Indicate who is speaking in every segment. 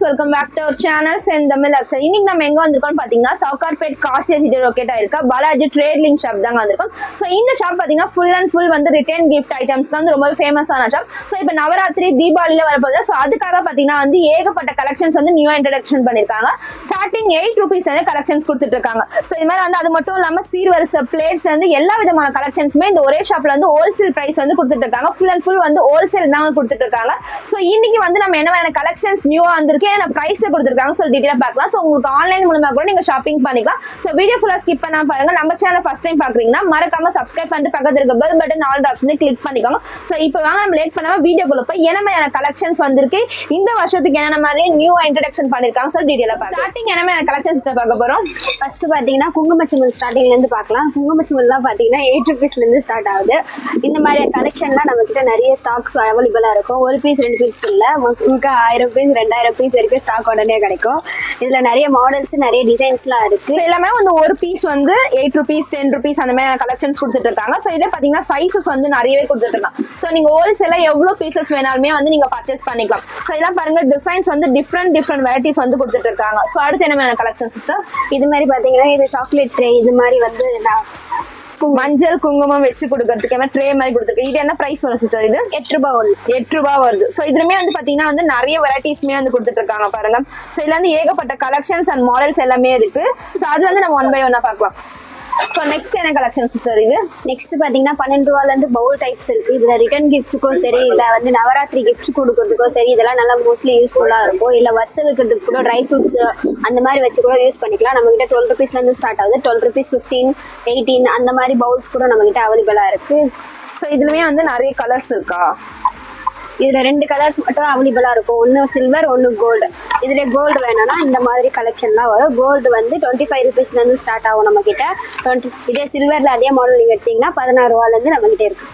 Speaker 1: welcome back to our channel Send Tamil Accent. இன்னைக்கு நம்ம எங்க வந்திருக்கோம் பாத்தீங்கன்னா சவுகார்பேட் காசியா சிட்டி லொகேட் ஆயிருக்க பாலாஜி ட்ரேட் லிங்க் ஷாப் தாங்க வந்திருக்கோம். சோ இந்த ஷாப் பாத்தீங்கன்னா ஃபுல் அண்ட் ஃபுல் வந்து ரிட்டர்ன் கிஃப்ட் ஐட்டம்ஸ் தான் ரொம்ப ஃபேமஸான ஷாப். சோ இப்போ நவராத்திரி தீபாவளில வரப்போகுது. சோ அதுக்காக பாத்தீங்கன்னா வந்து ஏகப்பட்ட கலெக்ஷன்ஸ் வந்து நியூ இன்ட்ரோடக்ஷன் பண்ணிருக்காங்க. ஸ்டார்டிங் 8 rupees வந்து கலெக்ஷன்ஸ் கொடுத்துட்டு இருக்காங்க. சோ இது மாதிரி வந்து அது மட்டும் இல்லாம சீர்வரிசை பிளேட்ஸ் வந்து எல்லா விதமான கலெக்ஷன்ஸ்மே இந்த ஒரே ஷாப்ல வந்து ஹோல்சேல் பிரைஸ் வந்து கொடுத்துட்டு இருக்காங்க. ஃபுல் அண்ட் ஃபுல் வந்து ஹோல்சேல் தான் கொடுத்துட்டு இருக்காங்க. சோ இன்னைக்கு வந்து நம்ம என்ன கலெக்ஷன்ஸ் நியூவா வந்திருக்கு என்ன பிரைஸ் கொடுத்திருக்காங்க சோ டீடைலா பார்க்கலாம். சோ உங்களுக்கு ஆன்லைன் மூலமா கூட நீங்க ஷாப்பிங் பண்ணிக்கலாம். சோ வீடியோ ஃபுல்லா ஸ்கிப் பண்ணாம பாருங்க. நம்ம சேனல் ஃபர்ஸ்ட் டைம் பாக்குறீங்கன்னா மறக்காம சப்ஸ்கிரைப் பண்ணிட்டு பக்கத்துல இருக்க பெல் பட்டன் ஆல் ஆப்ஷனை கிளிக் பண்ணிக்கோங்க. சோ இப்போ வாங்க நம்ம லேட் பண்ணாம வீடியோக்குள்ள போய் என்ன கலெக்ஷன்ஸ் வந்திருக்கு இந்த வருஷத்துக்கு என்ன மாதிரி நியூ இன்ட்ரோடக்ஷன் பண்ணிருக்காங்க சோ டீடைலா பார்க்கலாம். ஸ்டார்டிங் என்ன கலெக்ஷன்ஸ் பார்க்க போறோம்.
Speaker 2: ஃபர்ஸ்ட் பாத்தீங்கன்னா குங்குமச்சிமல் ஸ்டார்டிங்ல இருந்து பார்க்கலாம். குங்குமச்சிமல்லாம் பாத்தீங்கன்னா 8 rupeesல இருந்து ஸ்டார்ட் ஆகுது. இந்த மாதிரி கலெக்ஷன்லாம் நம்ம கிட்ட நிறைய ஸ்டாக்ஸ் அவைலபிளா இருக்கும். ஒரு பீஸ் 2 பீஸ் இல்ல, உங்களுக்கு 1000 பீஸ் 2000 பீஸ் வரைக்கும் ஸ்டாக் உடனே கிடைக்கும். இதுல நிறைய மாடல்ஸ் நிறைய டிசைன்ஸ்லாம் இருக்கு.
Speaker 1: எல்லாமே வந்து ஒரு பீஸ் வந்து 8 rupees 10 rupees அந்த மாதிரி கலெக்ஷன்ஸ் கொடுத்துட்டு இருக்காங்க. சோ இதே பாத்தீங்கன்னா சைஸஸ் வந்து நிறையவே கொடுத்துட்டு இருக்காங்க. சோ நீங்க ஹோல்சேலா எவ்வளவு பீசஸ் வேணாலுமே வந்து நீங்க பர்ச்சேஸ் பண்ணிக்கலாம். சோ இதெல்லாம் பாருங்க டிசைன்ஸ் வந்து டிஃப்ரெண்ட் வெரைட்டிஸ் வந்து கொடுத்துட்டு இருக்காங்க. சோ அடுத்து என்ன கலெக்ஷன் சிஸ்டர்?
Speaker 2: இது மாதிரி பாத்தீங்கன்னா இது சாக்லேட் ட்ரே இது மாதிரி வந்து
Speaker 1: மஞ்சள் குங்குமம் வச்சு கொடுக்கறதுக்கு ட்ரே மாதிரி கொடுத்துருக்கு. இது என்ன பிரைஸ் வரும் சிஸ்டர்? இது
Speaker 2: 8 ரூபாய் வருது.
Speaker 1: 8 ரூபாய் வருது. சோ இதுலயுமே வந்து பாத்தீங்கன்னா வந்து நிறைய வெரைட்டிஸ்மே வந்து கொடுத்துட்டு இருக்காங்க பாருங்க. சோ இதுல வந்து ஏகப்பட்ட கலெக்ஷன்ஸ் அண்ட் மாடல்ஸ் எல்லாமே இருக்கு. சோ அதுல வந்து நம்ம 1 by 1 பார்க்கலாம். ஸோ நெக்ஸ்ட் என்ன கலெக்ஷன் சிஸ்டர்? இது
Speaker 2: நெக்ஸ்ட் பாத்தீங்கன்னா 12 ரூபாயில இருந்து பவுல் டைப்ஸ் இருக்கு. இதுல ரிட்டர்ன் கிஃப்ட்ஸுக்கும் சரி இல்ல வந்து நவராத்திரி கிஃப்ட்ஸ் கொடுக்கறதுக்கும் சரி இதெல்லாம் நல்லா மோஸ்ட்லி யூஸ்ஃபுல்லா இருக்கும். இல்ல வருஷம் வைக்கிறதுக்கு கூட ட்ரை ஃப்ரூட்ஸ் அந்த மாதிரி வச்சு கூட யூஸ் பண்ணிக்கலாம். நம்ம கிட்ட 12 rupeesல இருந்து ஸ்டார்ட் ஆகுது. 12 rupees 15 18 அந்த மாதிரி பவுல்ஸ் கூட நம்ம கிட்ட அவைலபிளா இருக்கு.
Speaker 1: ஸோ இதுலயே வந்து நிறைய கலர்ஸ் இருக்கா?
Speaker 2: இதுல 2 கலர்ஸ் மட்டும் அவைலபிளா இருக்கும். ஒன்னு சில்வர் ஒன்னு கோல்டு. இதுல கோல்டு வேணும்னா இந்த மாதிரி கலெக்ஷன்லாம் வரும். கோல்டு வந்து 25 rupeesல இருந்து ஸ்டார்ட் ஆகும் நம்ம கிட்ட. இதே சில்வர்ல அதே மாடல் நீங்க எடுத்தீங்கன்னா 16 ரூபாயில இருந்து நம்ம கிட்ட இருக்கு.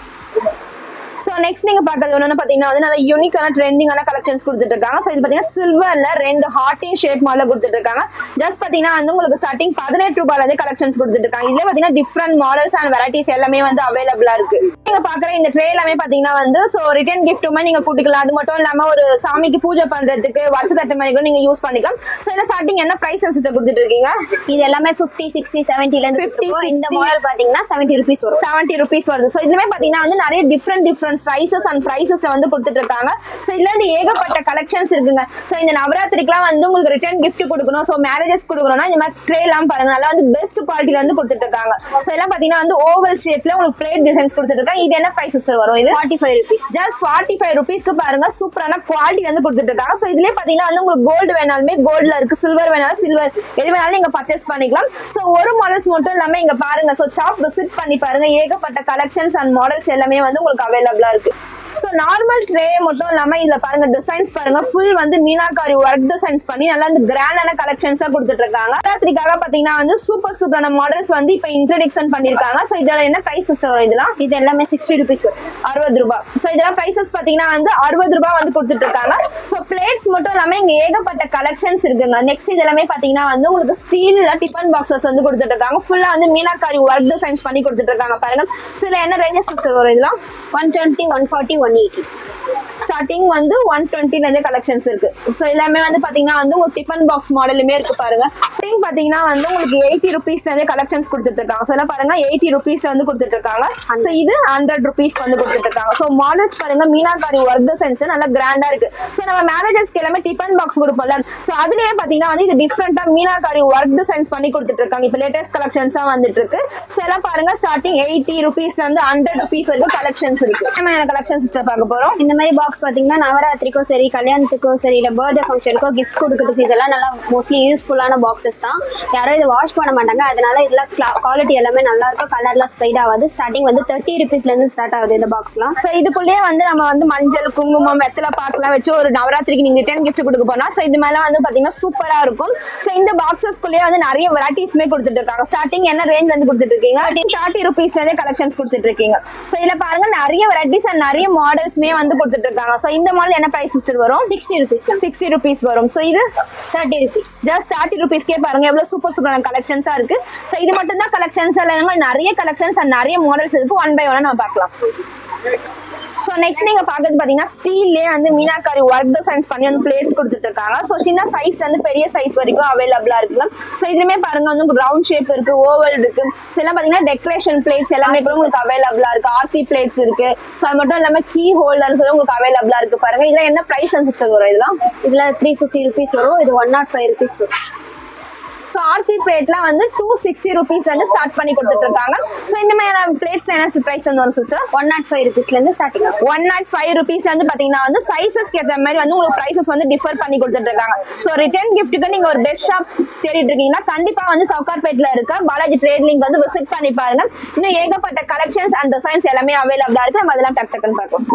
Speaker 1: ஸோ நெக்ஸ்ட் நீங்க பாக்குறது ஒன்னு பாத்தீங்கன்னா வந்து நல்ல யூனிக்கான ட்ரெண்டிங்கான கலெக்ஷன்ஸ் கொடுத்துட்டு இருக்காங்க. ஸோ இது பாத்தீங்கன்னா சில்வர்ல 2 ஹார்ட்டின் ஷேப் மாடல கொடுத்துட்டு இருக்காங்க. ஜஸ்ட் பாத்தீங்கன்னா வந்து உங்களுக்கு ஸ்டார்டிங் 18 ரூபாயில இருந்து கலெக்ஷன்ஸ் கொடுத்துட்டு இருக்காங்க. இதுல பாத்தீங்கன்னா டிஃப்ரெண்ட் மாடல்ஸ் அண்ட் வெரைட்டிஸ் எல்லாமே வந்து அவைலபிளா இருக்கு. நீங்க பாக்குற இந்த ட்ரே எல்லாமே பாத்தீங்கன்னா வந்து ஸோ ரிட்டர்ன் கிஃப்ட்டுமே நீங்க கூட்டிக்கலாம். அது மட்டும் இல்லாம ஒரு சாமிக்கு பூஜை பண்றதுக்கு வருஷத்தட்டு மாதிரி கூட நீங்க யூஸ் பண்ணிக்கலாம். ஸோ இதுல ஸ்டார்டிங் என்ன பிரைஸ் கொடுத்துட்டு இருக்கீங்க?
Speaker 2: இது எல்லாமே 50 60 70ல இருந்து 50 இந்த மாடல் பாத்தீங்கன்னா 70 rupees வரும்.
Speaker 1: 70 rupees வருது. ஸோ இதுலமே பாத்தீங்கன்னா வந்து நிறைய டிஃப்ரெண்ட் சைஸஸ் அண்ட் பிரைசஸ்ல வந்து கொடுத்துட்டு இருக்காங்க. சோ இதுல இருந்து ஏகப்பட்ட கலெக்ஷன்ஸ் இருக்குங்க. சோ இந்த நவராத்திரிக்குலாம் வந்து உங்களுக்கு ரிட்டர்ன் gift கொடுக்கணும், சோ மேரேஜஸ் கொடுக்கணும்னா இந்த மாதிரி ட்ரே எல்லாம் பாருங்க நல்லா வந்து பெஸ்ட் குவாலிட்டில வந்து கொடுத்துட்டு இருக்காங்க. சோ எல்லாம் பாத்தீங்கன்னா வந்து ஓவல் ஷேப்ல உங்களுக்கு பிளேட் டிசைன்ஸ் கொடுத்துட்டு இருக்காங்க. இது என்ன பிரைசஸ் வரும்? இது
Speaker 2: 45 rupees.
Speaker 1: ஜஸ்ட் 45 rupeesக்கு பாருங்க சூப்பரான குவாலிட்டி வந்து கொடுத்துட்டு இருக்காங்க. சோ இதுலயே பாத்தீங்கன்னா வந்து உங்களுக்கு கோல்டு வேணாலுமே கோல்ட்ல இருக்கு, சில்வர் வேணாலும் சில்வர், எது வேணாலும் நீங்க பர்ச்சேஸ் பண்ணிக்கலாம். சோ ஒரு மாடல்ஸ் மட்டும் இல்லாம இங்க பாருங்க. சோ ஷாப் விசிட் பண்ணி பாருங்க. ஏகப்பட்ட கலெக்ஷன்ஸ் அண்ட் மாடல்ஸ் எல்லாமே வந்து உங்களுக்கு அவைலபிளா இருக்கு. சோ நார்மல் ட்ரே மட்டும் இல்லாம இதுல பாருங்க டிசைன்ஸ் பாருங்க ஃபுல் வந்து மீனாகாரி ஒர்க் டிசைன்ஸ் பண்ணி நல்லா வந்து கிராண்டான கலெக்ஷன்ஸா கொடுத்துட்டு இருக்காங்க. நவராத்திரிக்காக பாத்தீங்கன்னா வந்து சூப்பரான மாடல்ஸ் வந்து இப்ப இன்ட்ரோடக்ஷன் பண்ணிருக்காங்க. சோ இதோட என்ன பிரைசஸ் வரும்? இதெல்லாம்
Speaker 2: இது எல்லாமே 60 rupees வரும்.
Speaker 1: 60 ரூபாய். சோ இதெல்லாம் பிரைசஸ் பாத்தீங்கன்னா வந்து 60 ரூபாய் வந்து கொடுத்துட்டு இருக்காங்க. சோ பிளேட்ஸ் மட்டும் இல்லாம இங்க ஏகப்பட்ட கலெக்ஷன்ஸ் இருக்குங்க. நெக்ஸ்ட் இது எல்லாமே பாத்தீங்கன்னா வந்து உங்களுக்கு ஸ்டீல்ல டிஃபன் பாக்ஸஸ் வந்து கொடுத்துட்டு இருக்காங்க. ஃபுல்லா வந்து மீனாகாரி ஒர்க் டிசைன்ஸ் பண்ணி கொடுத்துட்டு இருக்காங்க பாருங்க. சோ இதுல என்ன ரேஞ்சஸ் வரும்? இதெல்லாம்
Speaker 2: 120 140 180.
Speaker 1: ஸ்டார்டிங் வந்து 120ல இருந்து கலெக்ஷன்ஸ் இருக்கு. சோ எல்லாமே வந்து பாத்தீங்கன்னா வந்து ஒரு டிஃபன் பாக்ஸ் மாடலுமே இருக்கு பாருங்க. சேம் பாத்தீங்கன்னா வந்து உங்களுக்கு 80 rupeesல இருந்து கலெக்ஷன்ஸ் கொடுத்துட்டு இருக்காங்க. சோ எல்லாம் பாருங்க 80 rupeesல வந்து கொடுத்துட்டு இருக்காங்க. சோ இது 100 rupees வந்து கொடுத்துட்டு இருக்காங்க. சோ மாடல்ஸ் பாருங்க மீனாகாரி ஒர்க் டிசைன்ஸ் நல்லா கிராண்டா இருக்கு. சோ நம்ம மேரேஜஸ்க்கு எல்லாமே டிஃபன் பாக்ஸ் கொடுப்போம்ல, சோ அதுலயே பாத்தீங்கன்னா வந்து இது டிஃபரெண்டா மீனாகாரி ஒர்க் டிசைன்ஸ் பண்ணி கொடுத்துட்டு இருக்காங்க. இப்ப லேட்டஸ்ட் கலெக்ஷன்ஸா வந்துட்டு இருக்கு. சோ எல்லாம் பாருங்க ஸ்டார்டிங் 80 rupeesல இருந்து 100 rupees வரைக்கும் கலெக்ஷன்ஸ் இருக்கு. நம்ம என்ன கலெக்ஷன்ஸ் பார்க்க போறோம்?
Speaker 2: இந்த மாதிரி பாக்ஸ் பாத்தீங்கன்னா நவராத்திரிக்கும் சரி கல்யாணத்துக்கும் சரி இல்ல பர்த்டே ஃபங்க்ஷனுக்கோ கிஃப்ட் கொடுக்கறதுக்கு இதெல்லாம் நல்லா மோஸ்ட்லி யூஸ்ஃபுல்லான பாக்ஸஸ் தான். யாரும் இதை வாஷ் பண்ண மாட்டாங்க. அதனால இதுல குவாலிட்டி எல்லாமே நல்லா இருக்கும். கலர்லாம் ஸ்பைட் ஆகாது. ஸ்டார்டிங் வந்து 30 rupeesல இருந்து ஸ்டார்ட் ஆகுது இந்த பாக்ஸ்லாம்.
Speaker 1: சோ இதுக்குள்ளேயே வந்து நம்ம வந்து மஞ்சள் குங்குமம் வெத்தலை பாக்கலாம் வச்சு ஒரு நவராத்திரிக்கு நீங்க ரிட்டர்ன் கிஃப்ட் கொடுக்க போனா சோ இது மேல வந்து பாத்தீங்கன்னா சூப்பரா இருக்கும். சோ இந்த பாக்ஸஸ்க்குள்ளேயே வந்து நிறைய வெரைட்டிஸ்மே கொடுத்துட்டு இருக்காங்க. ஸ்டார்டிங் என்ன ரேஞ்ச் வந்து கொடுத்துட்டு இருக்கீங்க? 30 rupeesல இருந்தே கலெக்ஷன்ஸ் கொடுத்துட்டு இருக்கீங்க. சோ இதுல பாருங்க நிறைய வெரைட்டிஸ் அண்ட் நிறைய மாடல்ஸ்மே வந்து கொடுத்துட்டு இருக்காங்க. சோ இந்த மாடல் என்ன பிரைஸ் வரும்?
Speaker 2: 60 rupees.
Speaker 1: 60 rupees வரும். சோ இது
Speaker 2: 30 rupees.
Speaker 1: ஜஸ்ட் 30 rupeesக்கே பாருங்க எவ்வளவு சூப்பரான கலெக்ஷன்ஸா இருக்கு. சோ இது மட்டும் தான் கலெக்ஷன்ஸ் இல்ல, நிறைய கலெக்ஷன்ஸ் அண்ட் நிறைய மாடல்ஸ் இருக்கு. 1 by 1 நம்ம பார்க்கலாம். ஸோ நெக்ஸ்ட் நீங்க பாக்குறது பாத்தீங்கன்னா ஸ்டீல்லே வந்து மீனாக்காரி ஒர்க் டிசைன்ஸ் பண்ணி வந்து பிளேட்ஸ் கொடுத்துட்டு இருக்காங்க. ஸோ சின்ன சைஸ்ல இருந்து பெரிய சைஸ் வரைக்கும் அவைலபிளா இருக்கு. ஸோ இதுலயுமே பாருங்க வந்து ரவுண்ட் ஷேப் இருக்கு, ஓவல் இருக்கு. ஸோ எல்லாம் பாத்தீங்கன்னா டெக்கரேஷன் பிளேட்ஸ் எல்லாமே கூட உங்களுக்கு அவைலபிளா இருக்கு. ஆர்த்தி பிளேட்ஸ் இருக்கு. ஸோ அது மட்டும் இல்லாம கீ ஹோல்டர்ஸ் உங்களுக்கு அவைலபிளா இருக்கு. பாருங்க இதுல என்ன பிரைஸ் சிஸ்டர் வரும்? இதெல்லாம்
Speaker 2: இதுல 350 rupees வரும். இது 105 rupees வரும்.
Speaker 1: ஸோ ஆர்த்தி பிளேட்லாம் வந்து 260 rupeesல இருந்து ஸ்டார்ட் பண்ணி கொடுத்துட்டு இருக்காங்க. ஸோ இந்த மாதிரியான பிளேட்ஸ்ல என்ன பிரைஸ் வந்து வரும் சிஸ்டர்?
Speaker 2: 105 rupeesல இருந்து ஸ்டார்டிங் ஆகும்.
Speaker 1: 105 rupeesல இருந்து பாத்தீங்கன்னா வந்து சைஸஸ்க்கு ஏற்ற மாதிரி வந்து உங்களுக்கு பிரைசஸ் வந்து டிஃபர் பண்ணி கொடுத்துட்டு இருக்காங்க. ஸோ ரிட்டர்ன் கிஃப்ட்டுக்கு நீங்க ஒரு பெஸ்ட் ஷாப் தேடிட்டு இருக்கீங்கன்னா கண்டிப்பா வந்து சவுகார்பேட்ல இருக்க பாலாஜி ட்ரேட் லிங்க் வந்து விசிட் பண்ணி பாருங்க. இன்னும் ஏகப்பட்ட கலெக்ஷன்ஸ் அண்ட் டிசைன்ஸ் எல்லாமே அவைலபிளா இருக்கு. நம்ம அதெல்லாம் டக்குன்னு பார்ப்போம்.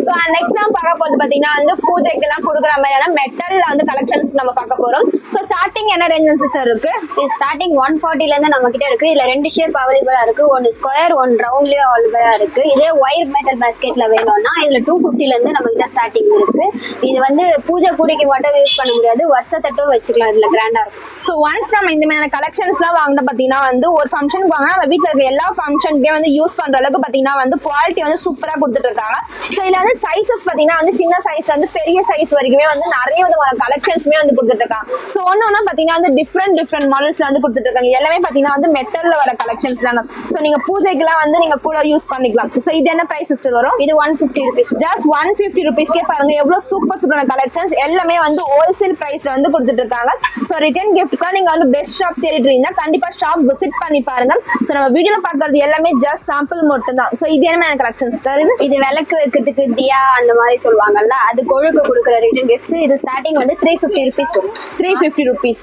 Speaker 1: ஸோ நெக்ஸ்ட் நம்ம பார்க்க போறது பாத்தீங்கன்னா வந்து பூஜைக்கு எல்லாம் கொடுக்குற மாதிரியான மெட்டல்ல வந்து கலெக்ஷன்ஸ் நம்ம பார்க்க போறோம். ஸோ ஸ்டார்டிங் என்ன ரேஞ்ச் சிஸ்டர் இருக்கு?
Speaker 2: இது ஸ்டார்டிங் 140ல இருந்து நம்ம கிட்ட இருக்கு. இதுல 2 ஷேப் அவைலபிளா இருக்கு. ஒன்னு ஸ்கொயர், ஒன் ரவுண்ட்லயே அவைலபிளா இருக்கு. இதே ஒயர் மெட்டல் பாஸ்கெட்ல வேணும்னா இதுல 250ல இருந்து நம்ம கிட்ட ஸ்டார்டிங் இருக்கு. இது வந்து பூஜை கூடைக்கு மட்டும் யூஸ் பண்ண முடியாது, வருஷத்தட்டும் வச்சுக்கலாம். இதுல கிராண்டா இருக்கும்.
Speaker 1: ஸோ ஒன்ஸ் நம்ம இந்த மாதிரியான கலெக்ஷன்ஸ் எல்லாம் வாங்கின பாத்தீங்கன்னா வந்து ஒரு ஃபங்க்ஷனுக்கு வாங்கினா நம்ம வீட்டுல இருக்க எல்லா ஃபங்க்ஷனுக்கே வந்து யூஸ் பண்ற அளவுக்கு பாத்தீங்கன்னா வந்து குவாலிட்டி வந்து சூப்பரா கொடுத்துட்டு இருக்காங்க. ஸோ இதுல வந்து சைஸஸ் பாத்தீங்கன்னா வந்து சின்ன சைஸ்ல இருந்து பெரிய சைஸ் வரைக்குமே வந்து நிறைய விதமான கலெக்ஷன்ஸ்மே வந்து கொடுத்துட்டு இருக்காங்க. ஸோ ஒன்னு பாத்தீங்கன்னா வந்து டிஃப்ரெண்ட் மாடல்ஸ்ல வந்து கொடுத்துட்டு இருக்காங்க. எல்லாமே பாத்தீங்கன்னா வந்து மெட்டல்ல வர கலெக்ஷன்ஸ் தாங்க. ஸோ நீங்க பூஜைக்கெல்லாம் வந்து நீங்க கூட யூஸ் பண்ணிக்கலாம். ஸோ இது என்ன பிரைஸ் சிஸ்டர் வரும்?
Speaker 2: இது 150 rupees.
Speaker 1: ஜஸ்ட் 150 rupeesக்கே பாருங்க எவ்வளவு சூப்பரான கலெக்ஷன்ஸ் எல்லாமே வந்து ஹோல்சேல் பிரைஸ்ல வந்து கொடுத்துட்டு இருக்காங்க. ஸோ ரிட்டர்ன் கிஃப்ட்க்கு நீங்க வந்து பெஸ்ட் ஷாப் தேடிட்டு இருந்தீங்கன்னா கண்டிப்பா ஷாப் விசிட் பண்ணி பாருங்க. ஸோ நம்ம வீடியோல பாக்குறது எல்லாமே ஜஸ்ட் சாம்பிள் மட்டும் தான். ஸோ இது என்ன கலெக்ஷன்ஸ் சார்?
Speaker 2: இது விளக்கு வைக்கிறதுக்கு தியா அந்த மாதிரி சொல்லுவாங்கல்ல, அது கொழுக்கு கொடுக்குற ரிட்டர்ன் கிஃப்ட்ஸ். இது ஸ்டார்டிங் வந்து 350 rupees வரும்.
Speaker 1: 350 rupees.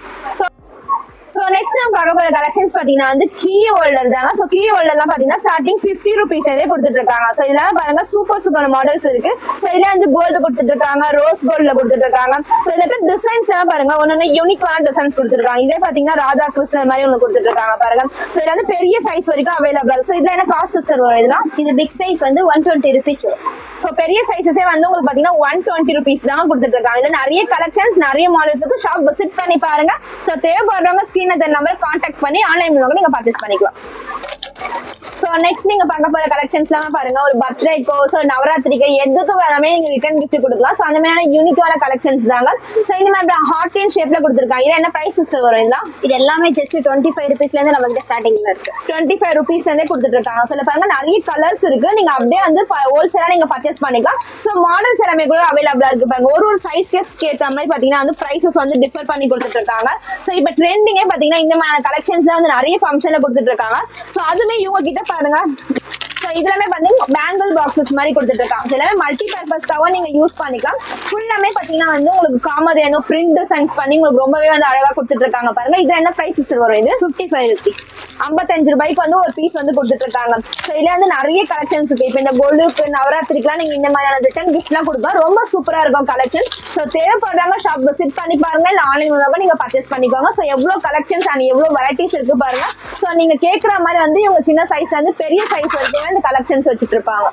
Speaker 1: ஸோ நெக்ஸ்ட் நம்ம பார்க்க போற கலெக்ஷன்ஸ் பாத்தீங்கன்னா வந்து கீ ஹோல்டர் தாங்க. ஸோ கீ ஹோல்டர்லாம் பாத்தீங்கன்னா ஸ்டார்டிங் 50 rupees கொடுத்துட்டு இருக்காங்க. ஸோ இதெல்லாம் பாருங்க சூப்பரான மாடல்ஸ் இருக்கு. ஸோ இதுல வந்து கோல்டு கொடுத்துட்டு இருக்காங்க, ரோஸ் கோல்ட்ல கொடுத்துட்டு இருக்காங்க. ஸோ இதுல டிசைன்ஸ் எல்லாம் பாருங்க ஒன்னொன்னு யூனிக்கான டிசைன்ஸ் கொடுத்துருக்காங்க. இதே பாத்தீங்கன்னா ராதா கிருஷ்ணன் மாதிரி ஒன்று கொடுத்துட்டு இருக்காங்க பாருங்க. ஸோ இதுல வந்து பெரிய சைஸ் வரைக்கும் அவைலபிள் இருக்கு. ஸோ இதுல என்ன காஸ்ட் சிஸ்டர் வரும்? இதெல்லாம்
Speaker 2: இது பிக் சைஸ் வந்து 120 rupees வரும்.
Speaker 1: ஸோ பெரிய சைஸஸே வந்து உங்களுக்கு பாத்தீங்கன்னா 120 rupees தான் கொடுத்துட்டு இருக்காங்க. இதுல நிறைய கலெக்ஷன்ஸ் நிறைய மாடல்ஸ் இருக்கு. ஷாப் விசிட் பண்ணி பாருங்க. ஸோ தேவைப்படுறவங்க ஸ்கிரீன் அந்த நம்பர் கான்டாக்ட் பண்ணி ஆன்லைன் மூலமா நீங்க பர்ச்சேஸ் பண்ணிக்கலாம். ஸோ நெக்ஸ்ட் நீங்க பார்க்க போற கலெக்ஷன்ஸ் எல்லாம் பாருங்க ஒரு பர்த்டேக்கோ ஸோ நவராத்திரிக்கு எதுக்கும் எல்லாமே நீங்க ரிட்டர்ன் கிஃப்ட் கொடுக்கலாம். ஸோ அந்த மாதிரியான யூனிக்கான கலெக்ஷன்ஸ் தாங்க. ஸோ இந்த மாதிரி ஹார்ட் அண்ட் ஷேப்ல கொடுத்துருக்காங்க. இது என்ன பிரைஸ் சிஸ்டர் வரும்? இதெல்லாம்
Speaker 2: இது எல்லாமே ஜஸ்ட் 25 rupeesல இருந்து நம்ம கிட்ட ஸ்டார்டிங்ல இருக்கு.
Speaker 1: 25 rupeesல இருந்தே கொடுத்துட்டு இருக்காங்க. ஸோ பாருங்க நிறைய கலர்ஸ் இருக்கு. நீங்க அப்படியே வந்து ஹோல்சேலா நீங்க பர்ச்சேஸ் பண்ணிக்கலாம். ஸோ மாடல்ஸ் எல்லாமே கூட அவைலபிளா இருக்கு பாருங்க. ஒரு சைஸ்க்கு ஏற்ற மாதிரி பாத்தீங்கன்னா வந்து பிரைசஸ் வந்து டிஃபர் பண்ணி கொடுத்துட்டு இருக்காங்க. ஸோ இப்போ ட்ரெண்டிங்கே பாத்தீங்கன்னா இந்த மாதிரி கலெக்ஷன்ஸ் வந்து நிறைய ஃபங்க்ஷன்ல கொடுத்துட்டு இருக்காங்க. ஸோ அதுமே இவங்க கிட்ட பாருங்க. ஸோ இதுலமே பாத்தீங்கன்னா பேங்கிள் பாக்ஸஸ் மாதிரி கொடுத்துட்டு இருக்காங்க. ஸோ எல்லாமே மல்டி பர்பஸ்க்காகவும் நீங்க யூஸ் பண்ணிக்கலாம். ஃபுல்லாமே பாத்தீங்கன்னா வந்து உங்களுக்கு காமதேனு பிரிண்ட் டிசைன்ஸ் பண்ணி உங்களுக்கு ரொம்பவே வந்து அழகா கொடுத்துட்டு இருக்காங்க பாருங்க. இது என்ன பிரைஸ் சிஸ்டர் வரும்? இது
Speaker 2: 55 rupees.
Speaker 1: 55 ரூபாய்க்கு வந்து ஒரு பீஸ் வந்து கொடுத்துட்டு இருக்காங்க. ஸோ இதுல வந்து நிறைய கலெக்ஷன்ஸ் இருக்கு. இப்போ இந்த கோல்டுக்கு நவராத்திரிக்குலாம் நீங்க இந்த மாதிரியான ரிட்டர்ன் கிஃப்ட் எல்லாம் கொடுக்கலாம். ரொம்ப சூப்பரா இருக்கும் கலெக்ஷன். ஸோ தேவைப்படுறாங்க ஷாப் விசிட் பண்ணி பாருங்க, இல்ல ஆன்லைன் மூலமா நீங்க பர்ச்சேஸ் பண்ணிக்கோங்க. ஸோ எவ்வளவு கலெக்ஷன்ஸ் அண்ட் எவ்வளவு வெரைட்டிஸ் இருக்கு பாருங்க. ஸோ நீங்க கேட்கற மாதிரி வந்து இவங்க சின்ன சைஸ்ல இருந்து பெரிய சைஸ் வரைக்கும் இந்த கலெக்ஷன்ஸ் வச்சுட்டு இருப்பாங்க.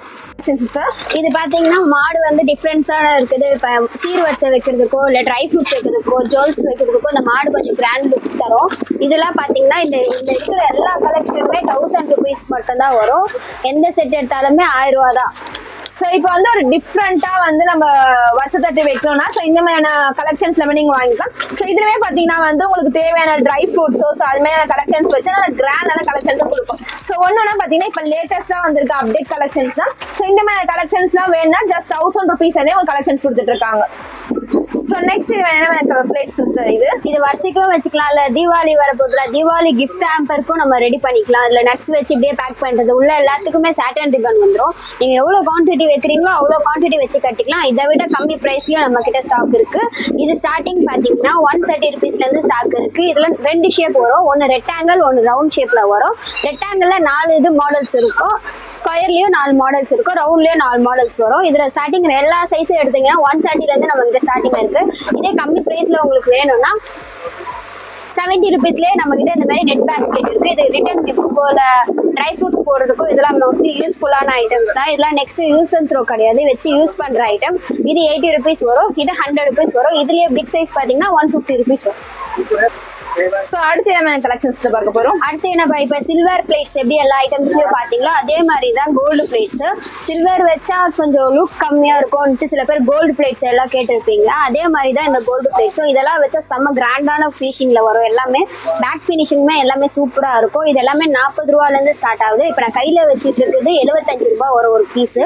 Speaker 2: இது பாத்தீங்கன்னா மாடு வந்து டிஃபரன்ஸா இருக்குது. இப்ப சீர்வரிசை வைக்கிறதுக்கோ இல்ல ட்ரை ஃப்ரூட்ஸ் வைக்கிறதுக்கோ ஜுவல்ஸ் வைக்கிறதுக்கோ இந்த மாடு கொஞ்சம் கிராண்ட் லுக் தரும். இதெல்லாம் பாத்தீங்கன்னா இந்த இருக்கிற எல்லா கலெக்ஷனுமே 1000 rupees மட்டும் தான் வரும். எந்த செட் எடுத்தாலுமே 1000 ரூபா தான்.
Speaker 1: ஸோ இப்போ வந்து ஒரு டிஃப்ரெண்டா வந்து நம்ம வருஷத்தட்டு வைக்கணும்னா ஸோ இந்த மாதிரியான கலெக்ஷன்ஸ் எல்லாமே நீங்க வாங்கிக்கலாம். ஸோ இதுலமே பாத்தீங்கன்னா வந்து உங்களுக்கு தேவையான ட்ரை ஃப்ரூட்ஸோ ஸோ அது மாதிரியான கலெக்ஷன்ஸ் வச்சு நல்ல கிராண்டான கலெக்ஷன்ஸும் கொடுக்கும். ஸோ ஒன்னொன்னா பாத்தீங்கன்னா இப்போ லேட்டஸ்டா வந்திருக்க அப்டேட் கலெக்ஷன்ஸ் தான். ஸோ இந்த மாதிரி கலெக்ஷன்ஸ்லாம் வேணும்னா ஜஸ்ட் 1000 rupees ஒரு கலெக்ஷன்ஸ் கொடுத்துட்டு இருக்காங்க. ஸோ நெக்ஸ்ட் என்ன பிளேட் சிஸ்டர்? இது
Speaker 2: வருஷத்துக்கும் வச்சுக்கலாம். இல்ல தீபாவளி வரப்போதுல தீபாவளி கிஃப்ட் ஹேம்பருக்கும் நம்ம ரெடி பண்ணிக்கலாம். அதுல நட்ஸ் வச்சு இப்படியே பேக் பண்றது. உள்ள எல்லாத்துக்குமே சாட்டன் ரிப்பன் வந்துடும். நீங்க எவ்வளவு குவான்டிட்டி வைக்கிறீங்களோ அவ்வளவு குவான்டிட்டி வச்சு கட்டிக்கலாம். இதை விட கம்மி பிரைஸ்லயும் நம்ம கிட்ட ஸ்டாக் இருக்கு. இது ஸ்டார்டிங் பாத்தீங்கன்னா 130 rupeesல இருந்து ஸ்டாக் இருக்கு. இதுல 2 ஷேப் வரும். ஒன்னு ரெக்டாங்கிள், ஒன்னு ரவுண்ட் ஷேப்ல வரும். ரெக்டாங்கிள்ல 4 இது மாடல்ஸ் இருக்கும். ஸ்கொயர்லயும் 4 மாடல்ஸ் இருக்கும். ரவுண்ட்லயும் 4 மாடல்ஸ் வரும். இதுல ஸ்டார்டிங் எல்லா சைஸும் எடுத்தீங்கன்னா 130ல இருந்து நம்ம கிட்ட ஸ்டார்டிங் இருக்கு. இதே கம்மி பிரைஸ்ல உங்களுக்கு வேணும்னா 70 rupeesலயே நம்ம கிட்ட இந்த மாதிரி நெட் பாஸ்கெட் இருக்கு. இது ரிட்டர்ன் கிஃப்ட்ஸ் போல ட்ரை ஃப்ரூட்ஸ் போடுறதுக்கும் இதெல்லாம் மோஸ்ட்லி யூஸ்ஃபுல்லான ஐட்டம்ஸ் தான். இதெல்லாம் நெக்ஸ்ட் யூஸ் அண்ட் த்ரோ கிடையாது, வச்சு யூஸ் பண்ற ஐட்டம். இது 80 rupees வரும். இது 100 rupees வரும். இதுலயே பிக் சைஸ் பாத்தீங்கன்னா 150 rupees வரும்.
Speaker 1: சோ அடுத்து என்ன கலெக்ஷன்ஸ் பார்க்க போறோம்.
Speaker 2: அடுத்து என்ன இப்ப சில்வர் பிளேட்ஸ் எப்படி எல்லா ஐட்டம்ஸ்லயும் பாத்தீங்களோ அதே மாதிரி தான் கோல்டு பிளேட்ஸ். சில்வர் வச்சா கொஞ்சம் லுக் கம்மியா இருக்கும்ட்டு சில பேர் கோல்டு பிளேட்ஸ் எல்லாம் கேட்டிருப்பீங்க. அதே மாதிரி தான் இந்த கோல்டு பிளேட்ஸும் இதெல்லாம் வச்சா செம்ம கிராண்டான ஃபினிஷிங்ல வரும். எல்லாமே பேக் ஃபினிஷிங்குமே எல்லாமே சூப்பரா இருக்கும். இது எல்லாமே 40 ரூபாயில இருந்து ஸ்டார்ட் ஆகுது. இப்ப நான் கையில வச்சுட்டு இருக்குது 75 ரூபாய் ஒரு பீஸ்.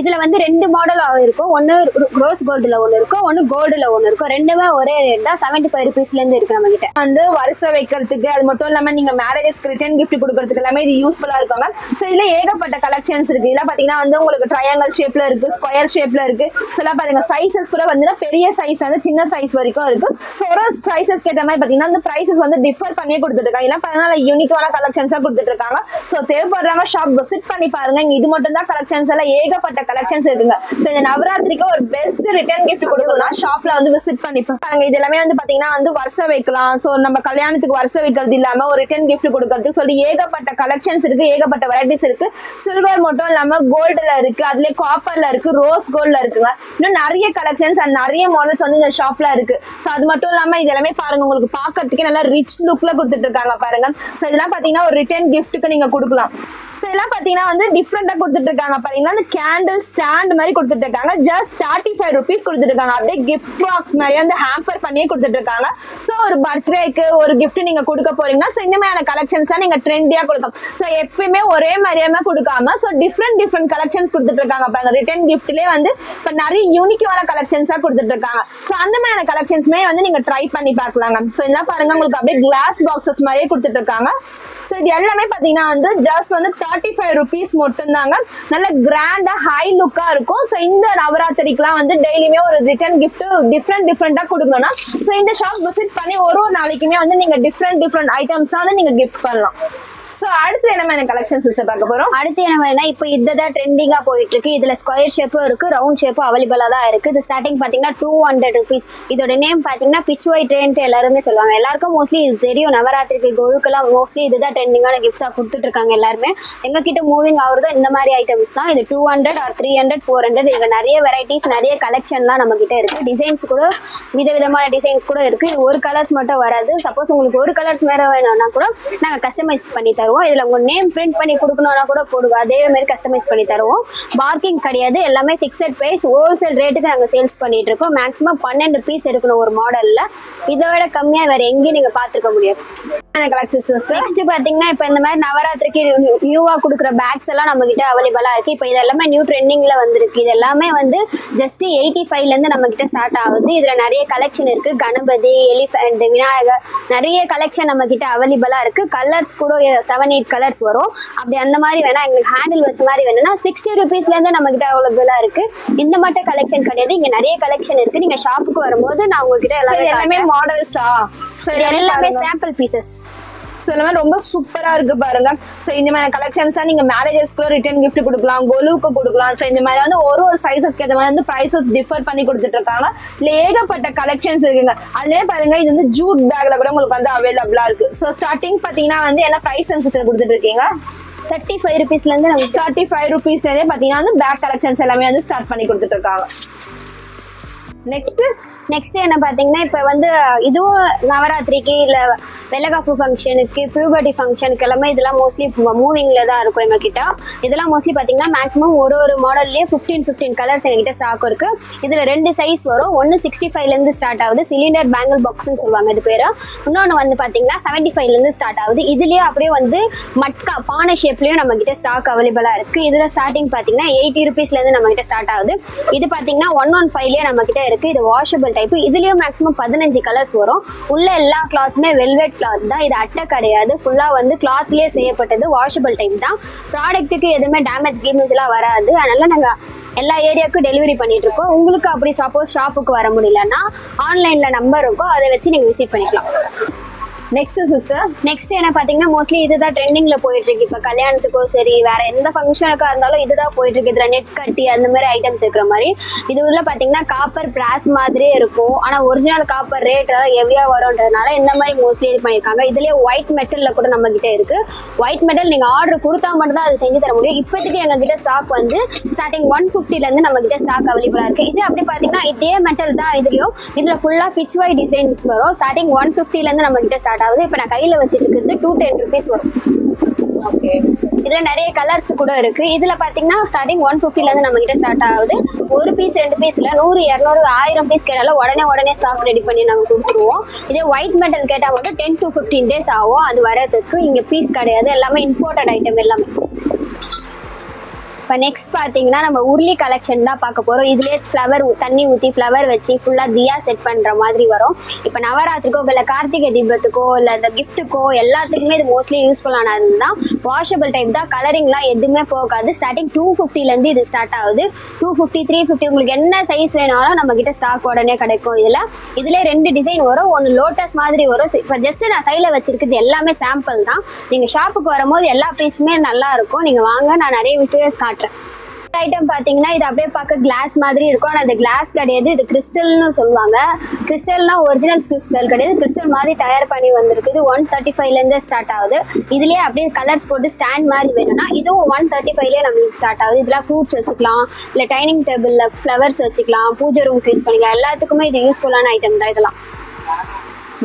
Speaker 2: இதுல வந்து 2 மாடல் இருக்கும். ஒன்னு ரோஸ் கோல்டுல ஒன்னு இருக்கும், ஒன்னு கோல்டுல ஒன்னு இருக்கும். ரெண்டுமே ஒரே ரேட் தான். 75 ருபீஸ்ல இருந்து இருக்கு நம்ம கிட்ட.
Speaker 1: வந்து வருஷம் வைக்கிறதுக்கு அது மட்டும் இல்லாம நீங்க மேரேஜஸ்க்கு ரிட்டர்ன் கிஃப்ட் கொடுக்கறதுக்கு எல்லாமே இது யூஸ்ஃபுல்லா இருக்குங்க. சோ இதுல ஏகப்பட்ட கலெக்ஷன்ஸ் இருக்கு. இதெல்லாம் பாத்தீங்கன்னா வந்து உங்களுக்கு ட்ரையாங்கிள் ஷேப்ல இருக்கு, ஸ்கொயர் ஷேப்ல இருக்கு. சோ எல்லாம் பாத்தீங்க சைஸஸ் கூட வந்து பெரிய சைஸ் வந்து சின்ன சைஸ் வரைக்கும் இருக்கு. சோ ஒரு சைஸஸ் கேட்ட மாதிரி பாத்தீங்கன்னா அந்த பிரைசஸ் வந்து டிஃபர் பண்ணியே கொடுத்துட்டு இருக்காங்க. இதெல்லாம் பாத்தீங்கன்னா யூனிக்கான கலெக்ஷன்ஸா கொடுத்துட்டு இருக்காங்க. சோ தேவைப்படுறவங்க ஷாப் விசிட் பண்ணி பாருங்க. இங்க இது மட்டும் தான் கலெக்ஷன்ஸ் எல்லாம் ஏகப்பட்ட கலெக்ஷன்ஸ் இருக்குங்க. சோ இந்த நவராத்திரிக்கு ஒரு பெஸ்ட் ரிட்டர்ன் கிஃப்ட் கொடுக்கணும்னா ஷாப்ல வந்து விசிட் பண்ணி பாருங்க. இது எல்லாமே வந்து பாத்தீங்கன்னா வந்து வருஷம் வைக்கலாம். சோ நம்ம கல்யாணத்துக்கு வருஷம் வைக்கிறது இல்லாம ஒரு ரிட்டர்ன் கிஃப்ட் கொடுக்கறதுக்கு சொல்லி ஏகப்பட்ட கலெக்ஷன்ஸ் இருக்கு, ஏகப்பட்ட வெரைட்டிஸ் இருக்கு. சில்வர் மட்டும் இல்லாம கோல்டுல இருக்கு, அதுல காப்பர்ல இருக்கு, ரோஸ் கோல்ட்ல இருக்குங்க. இன்னும் நிறைய கலெக்ஷன்ஸ் அண்ட் நிறைய மாடல்ஸ் வந்து இந்த ஷாப்ல இருக்கு. சோ அது மட்டும் இல்லாம இது எல்லாமே பாருங்க உங்களுக்கு பாக்கிறதுக்கே நல்லா ரிச் லுக்ல கொடுத்துட்டு இருக்காங்க பாருங்க. சோ இதெல்லாம் பாத்தீங்கன்னா ஒரு ரிட்டர்ன் கிஃப்ட்டுக்கு நீங்க கொடுக்கலாம். சோ இதெல்லாம் பாத்தீங்கன்னா வந்து டிஃப்ரெண்டா கொடுத்துட்டு இருக்காங்க பாத்தீங்கன்னா அந்த கேண்டில் ஸ்டாண்ட் மாதிரி கொடுத்துட்டு இருக்காங்க. ஜஸ்ட் 35 ருபீஸ் கொடுத்துட்டு இருக்காங்க. அப்படியே கிஃப்ட் பாக்ஸ் மாதிரி வந்து ஹேம்பர் பண்ணியே கொடுத்துட்டு இருக்காங்க. சோ ஒரு பர்த்டேக்கு ஒரு கிஃப்ட் நீங்க கொடுக்க போறீங்கன்னா சோ இந்த மாதிரியான கலெக்ஷன்ஸ் தான் நீங்க ட்ரெண்டியா கொடுக்கலாம். சோ எப்பயுமே ஒரே மாதிரியாம கொடுக்காம சோ டிஃப்ரெண்ட் கலெக்ஷன்ஸ் கொடுத்துட்டு இருக்காங்க பாருங்க. ரிட்டர்ன் கிஃப்ட்லயே வந்து இப்ப நிறைய யூனிக்கான கலெக்ஷன்ஸா கொடுத்துட்டு இருக்காங்க. சோ அந்த மாதிரியான கலெக்ஷன்ஸ்மே வந்து நீங்க ட்ரை பண்ணி பார்க்கலாங்க. சோ இதெல்லாம் பாருங்க உங்களுக்கு அப்படியே கிளாஸ் பாக்ஸஸ் மாதிரியே கொடுத்துட்டு இருக்காங்க. சோ இது எல்லாமே பாத்தீங்கன்னா வந்து ஜஸ்ட் வந்து 35 ருபீஸ் மட்டும் தாங்க. நல்ல கிராண்டா ஹை லுக்கா இருக்கும். சோ இந்த நவராத்திரிக்குலாம் வந்து டெய்லியுமே ஒரு ரிட்டர்ன் கிஃப்ட் டிஃப்ரெண்டா கொடுக்கணும்னா சோ இந்த ஷாப் விசிட் பண்ணி ஒரு நாளைக்குமே வந்து நீங்க டிஃப்ரெண்ட் ஐட்டம்ஸா வந்து நீங்க கிஃப்ட் பண்ணலாம். சோ அடுத்து என்ன மாதிரி கலெக்ஷன்ஸ் பார்க்க போறோம்.
Speaker 2: அடுத்து என்ன இப்போ இதுதான் ட்ரெண்டிங்கா போயிட்டு இருக்கு. இதுல ஸ்கொயர் ஷேப்பும் இருக்கு, ரவுண்ட் ஷேப்பும் அவைலபிளா தான் இருக்கு. இது ஸ்டார்டிங் பாத்தீங்கன்னா 200 ருபீஸ். இதோட நேம் பாத்தீங்கன்னா பிச் ஒயிட் ட்ரெண்ட் எல்லாருமே சொல்லுவாங்க. எல்லாருக்கும் மோஸ்ட்லி இது தெரியும். நவராத்திரிக்கு கோழுக்கெல்லாம் மோஸ்ட்லி இதுதான் ட்ரெண்டிங்கான கிஃப்ட்ஸா கொடுத்துட்டு இருக்காங்க எல்லாருமே. எங்க கிட்ட மூவிங் ஆகுறது இந்த மாதிரி ஐட்டம்ஸ் தான். இது 200 or 300 400 இங்க நிறைய வெரைட்டிஸ் நிறைய கலெக்ஷன்லாம் நம்ம கிட்ட இருக்கு. டிசைன்ஸ் கூட விதவிதமான டிசைன்ஸ் கூட இருக்கு. இது ஒரு கலர்ஸ் மட்டும் வராது. சப்போஸ் உங்களுக்கு ஒரு கலர்ஸ் மேல வேணும்னா கூட நாங்க கஸ்டமைஸ் பண்ணி தருவோம். இதுல உங்க நேம் பிரிண்ட் பண்ணி கொடுக்கணும்னா கூட போடுங்க, அதே மாதிரி கஸ்டமைஸ் பண்ணி தருவோம். பார்க்கிங் கிடையாது, எல்லாமே ஃபிக்ஸட் பிரைஸ். ஹோல்சேல் ரேட்டுக்கு நாங்க சேல்ஸ் பண்ணிட்டு இருக்கோம். மேக்ஸிமம் 12 பீஸ் எடுக்கணும் ஒரு மாடல்ல. இதை விட கம்மியா வேற எங்கேயும் நீங்க பாத்துக்க முடியாது. நெக்ஸ்ட் பாத்தீங்கன்னா இப்ப இந்த மாதிரி நவராத்திரிக்கு நியூவா கொடுக்குற பேக்ஸ் எல்லாம் நம்ம கிட்ட அவைலபிளா இருக்கு. இப்ப இது எல்லாமே நியூ ட்ரெண்டிங்ல வந்திருக்கு. இது எல்லாமே வந்து ஜஸ்ட் 85ல இருந்து நம்ம கிட்ட ஸ்டார்ட் ஆகுது. இதுல நிறைய கலெக்ஷன் இருக்கு. கணபதி, எலிஃபண்ட், விநாயகர் நிறைய கலெக்ஷன் நம்ம கிட்ட அவைலபிளா இருக்கு. கலர்ஸ் கூட 7-8 கலர்ஸ் வரும். அப்படி அந்த மாதிரி வேணா எங்களுக்கு ஹேண்டில் வச்ச மாதிரி வேணும்னா 60 ருபீஸ்ல இருந்து நம்ம கிட்ட அவைலபிளா இருக்கு. இந்த மட்டும் கலெக்ஷன் கிடையாது, இங்க நிறைய கலெக்ஷன் இருக்கு. நீங்க ஷாப்புக்கு வரும்போது நான் உங்ககிட்ட எல்லாமே
Speaker 1: மாடல்ஸா
Speaker 2: எல்லாமே சாம்பிள் பீசஸ்
Speaker 1: ரொம்ப சூப்பரா இருக்கு பாருங்க. சோ இந்த மாதிரி கலெக்ஷன்ஸ் தான் நீங்க மேரேஜஸ்க்கு ரிட்டர்ன் கிஃப்ட் கொடுக்கலாம், கோலுக்கு கொடுக்கலாம். சோ இந்த மாதிரி வந்து ஒரு சைஸஸ்க்கு ஏற்ற மாதிரி வந்து பிரைசஸ் டிஃபர் பண்ணி கொடுத்துட்டு இருக்காங்க. இல்ல ஏகப்பட்ட கலெக்ஷன்ஸ் இருக்குங்க. அதுலயே பாருங்க இது வந்து ஜூட் பேக்ல கூட உங்களுக்கு வந்து அவைலபிளா இருக்கு. சோ ஸ்டார்டிங் பாத்தீங்கன்னா வந்து என்ன பிரைஸ் கொடுத்துட்டு இருக்கீங்க
Speaker 2: 35 ருபீஸ்ல இருந்து நமக்கு
Speaker 1: 35 ருபீஸ்ல இருந்தே பாத்தீங்கன்னா வந்து பேக் கலெக்ஷன்ஸ் எல்லாமே வந்து ஸ்டார்ட் பண்ணி கொடுத்துட்டு இருக்காங்க.
Speaker 2: நெக்ஸ்ட் என்ன பாத்தீங்கன்னா இப்ப வந்து இதுவும் நவராத்திரிக்கு இல்ல வெள்ளகாப்பு ஃபங்க்ஷனுக்கு, பியூபர்ட்டி ஃபங்க்ஷனுக்கு எல்லாமே இதெல்லாம் மோஸ்ட்லி மூவிங்ல தான் இருக்கும் எங்க கிட்ட. இதெல்லாம் மோஸ்ட்லி பாத்தீங்கன்னா மேக்ஸிமம் ஒரு மாடல்லயே 15 கலர்ஸ் எங்க கிட்ட ஸ்டாக் இருக்கு. இதுல 2 சைஸ் வரும். ஒன்னு 65ல இருந்து ஸ்டார்ட் ஆகுது, சிலிண்டர் பேங்கிள் பாக்ஸ்னு சொல்லுவாங்க இது பேரு. இன்னொன்னு வந்து பாத்தீங்கன்னா 75ல இருந்து ஸ்டார்ட் ஆகுது. இதுலயே அப்படியே வந்து மட்கா பானை ஷேப்லயும் நம்ம கிட்ட ஸ்டாக் அவைலபிளா இருக்கு. இதுல ஸ்டார்டிங் பாத்தீங்கன்னா 80 ருபீஸ்ல இருந்து நம்ம கிட்ட ஸ்டார்ட் ஆகுது. இது பாத்தீங்கன்னா 115லயே நம்ம கிட்ட இருக்கு. இது வாஷபிள் டைப். இதுலயும் மேக்ஸிமம் 15 கலர்ஸ் வரும். உள்ள எல்லா கிளாத்துமே வெல்வெட் கிளாத் தான். இது அட்டை கிடையாது, ஃபுல்லா வந்து கிளாத்லயே செய்யப்பட்டது, வாஷபிள் டைப் தான். ப்ராடக்ட்டுக்கு எதுவுமே டேமேஜ் கீமேஜ் எல்லாம் வராது. அதனால நாங்க எல்லா ஏரியாவுக்கும் டெலிவரி பண்ணிட்டு இருக்கோம். உங்களுக்கு அப்படி சப்போஸ் ஷாப்புக்கு வர முடியலன்னா ஆன்லைன்ல நம்பர் இருக்கும், அதை வச்சு நீங்க விசிட் பண்ணிக்கலாம்.
Speaker 1: நெக்ஸ்ட் சிஸ்டர்
Speaker 2: நெக்ஸ்ட் என்ன பாத்தீங்கன்னா மோஸ்ட்லி இதுதான் ட்ரெண்டிங்ல போயிட்டு இருக்கு. இப்ப கல்யாணத்துக்கோ சரி வேற எந்த ஃபங்க்ஷனுக்கா இருந்தாலும் இதுதான் போயிட்டு இருக்கு. இதுல நெட் கட்டி அந்த மாதிரி ஐட்டம்ஸ் இருக்கிற மாதிரி. இது உள்ள பாத்தீங்கன்னா காப்பர் பிராஸ் மாதிரியே இருக்கும். ஆனா ஒரிஜினல் காப்பர் ரேட் ஹெவியா வரும்ன்றதுனால இந்த மாதிரி மோஸ்ட்லி இது பண்ணிருக்காங்க. இதுலயே ஒயிட் மெட்டல்ல கூட நம்ம கிட்ட இருக்கு. ஒயிட் மெட்டல் நீங்க ஆர்டர் கொடுத்தா மட்டும் தான் அது செஞ்சு தர முடியும். இப்போதைக்கு எங்க கிட்ட ஸ்டாக் வந்து ஸ்டார்டிங் 150ல இருந்து நம்ம கிட்ட ஸ்டாக் அவைலபிளா இருக்கு. இது அப்படி பாத்தீங்கன்னா இதே மெட்டல் தான் இதுலயும். இதுல ஃபுல்லா பிட்ச் வை டிசைன்ஸ் வரும். ஸ்டார்டிங் 150ல இருந்து நம்ம கிட்ட ஸ்டார்ட் ஆகுது. இப்ப நான் கையில வச்சிட்டு இருக்கிறது 210 rupees வரும்.
Speaker 1: ஓகே,
Speaker 2: இதுல நிறைய கலர்ஸ் கூட இருக்கு. இதுல பாத்தீங்கன்னா ஸ்டார்டிங் 150ல இருந்து நம்ம கிட்ட ஸ்டார்ட் ஆகுது. ஒரு பீஸ் 2 பீஸ்ல 100 200 1000 பீஸ் கேட்டாலும் உடனே ஸ்டாக் ரெடி பண்ணி நாங்க கொடுத்துருவோம். இதே ஒயிட் மெட்டல் கேட்டா மட்டும் 10 to 15 days ஆகும் அது வரதுக்கு. இங்க பீஸ் கிடையாது, எல்லாமே இம்போர்ட்டட் ஐட்டம் எல்லாமே. இப்போ நெக்ஸ்ட் பார்த்தீங்கன்னா நம்ம உருளி கலெக்ஷன் தான் பார்க்க போகிறோம். இதுலேயே ஃப்ளவர் தண்ணி ஊற்றி ஃப்ளவர் வச்சு ஃபுல்லாக தியா செட் பண்ணுற மாதிரி வரும். இப்போ நவராத்திரிக்கோ இல்லை கார்த்திகை தீபத்துக்கோ இல்லை இந்த கிஃப்ட்டுக்கோ எல்லாத்துக்குமே இது மோஸ்ட்லி யூஸ்ஃபுல்லானது தான். வாஷபிள் டைப் தான், கலரிங்லாம் எதுவுமே போகாது. ஸ்டார்டிங் 250லேருந்து இது ஸ்டார்ட் ஆகுது. 250 350 உங்களுக்கு என்ன சைஸ் வேணாலும் நம்ம கிட்ட ஸ்டாக் உடனே கிடைக்கும். இதுல 2 டிசைன் வரும். ஒன்று லோட்டஸ் மாதிரி வரும். இப்போ ஜஸ்ட் நான் கையில் வச்சிருக்கிறது எல்லாமே சாம்பிள் தான். நீங்கள் ஷாப்புக்கு வரும்போது எல்லா பீஸுமே நல்லா இருக்கும். நீங்கள் வாங்க, நான் நிறைய வீடியோஸ் காட்டுறேன். ஐட்டம் பாத்தீங்கன்னா இது அப்படியே பார்க்க கிளாஸ் மாதிரி இருக்கும். ஆனால் அது கிளாஸ் கிடையாது, இது கிறிஸ்டல்னு சொல்லுவாங்க. கிறிஸ்டல்னா ஒரிஜினல் கிறிஸ்டல் கிடையாது, கிறிஸ்டல் மாதிரி தயார் பண்ணி வந்திருக்கு. இது 135லேருந்து ஸ்டார்ட் ஆகுது. இதுலேயே அப்படியே கலர்ஸ் போட்டு ஸ்டாண்ட் மாதிரி வேணும்னா இதுவும் 135லேயே நமக்கு ஸ்டார்ட் ஆகுது. இதெல்லாம் ஃப்ரூட்ஸ் வச்சுக்கலாம், இல்லை டைனிங் டேபிளில் ஃப்ளவர்ஸ் வச்சுக்கலாம், பூஜை ரூம்க்கு யூஸ் பண்ணிக்கலாம். எல்லாத்துக்குமே இது யூஸ்ஃபுல்லான ஐட்டம் தான் இதெல்லாம்.